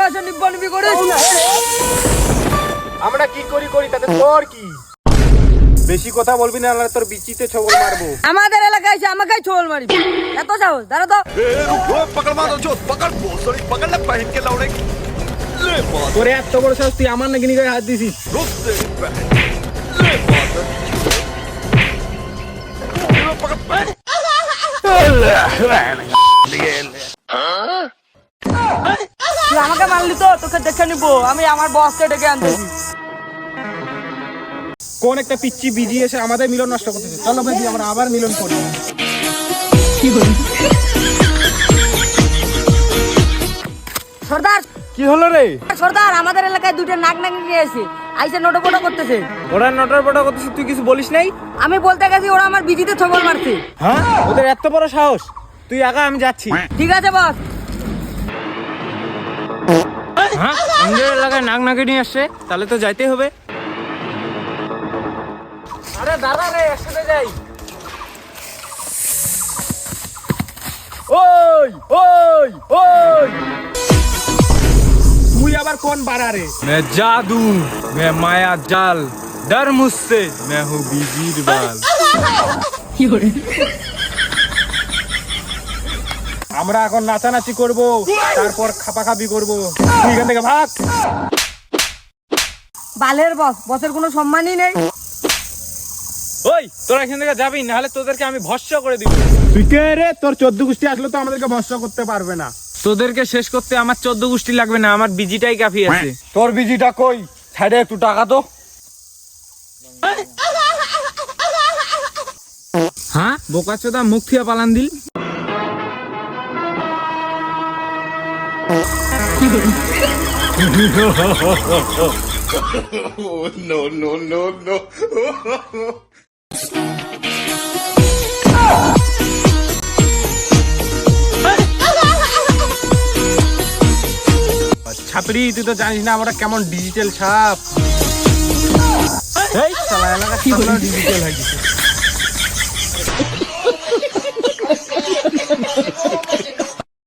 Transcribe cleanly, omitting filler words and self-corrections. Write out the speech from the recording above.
এসে নিব্বি করিস। আমরা কি করি তাতে তোর কি? বেশি কথা বলবি না, তোর বিচিতে ছবল মারবো। আমাদের এলাকায় এসে আমাকে ছবল মারিবি, এত সাহস? দাঁড়া তো। তোরে এত বড় সাহস, তুই আমার নাকি গায়ে হাত দিছিস? তুই আমাকে মারলি তো, তোকে দেখে নিবো আমি। আমার বসকে ডেকে আনতেছি। কোন একটা পিচ্চি বিজি এসে আমাদের মিলন নষ্ট করতেছে। চলো ভাই, আমরা আবার মিলন করি। সর্দার, কি হলো রে? সর্দার, আমাদের এলাকায় দুটো নাক নিয়ে এসে আইসে নোটোপটো করতেছে। ওরা নটরপটা করতেছে, তুই কিছু বলিস নাই? আমি বলতে গেছি, ওরা আমার বিজিতে ছবল মারছে। হ্যাঁ, ওদের এত বড় সাহস? তুই একা, আমি যাচ্ছি। ঠিক আছে বস। হ্যাঁ, আমাদের এলাকায় নাক নিয়ে আসছে, তাহলে তো যাইতেই হবে। আরে দাঁড়া রে, একসাথে যাই। ওই ওই ওই, তুই আবার কোন বাড়া রে? मैं जादू, मैं माया जाल, डर मुझसे, मैं हूँ बीजीर बाल। আমরা এখন নাচানাচি করব, তারপর খাপাখাপি করব। তুই এখান থেকে ভাগ। বালের বস, বসের কোনো সম্মানই নেই। ওই, তোরা এখান থেকে যাবি, নাহলে তোদেরকে আমি ভস্ম করে দিব। তুই কে রে? তোর 14 গোষ্ঠী আসলে তো আমাদেরকে ভস্ম করতে পারবে না। তোদেরকে শেষ করতে আমার 14 গোষ্ঠী লাগবে না, আমার বিজিটাই কাফি আছে। তোর বিজিটা কই? সাইডে একটু টাকা তো। হ্যাঁ, বোকাচোদা, মুখ থিয়া পালান দিল। ছাপড়ি, তুই তো জানিস না আমরা কেমন ডিজিটাল ছাপ। এই শালা, এলাকা ডিজিটাল হয়ে গেছে।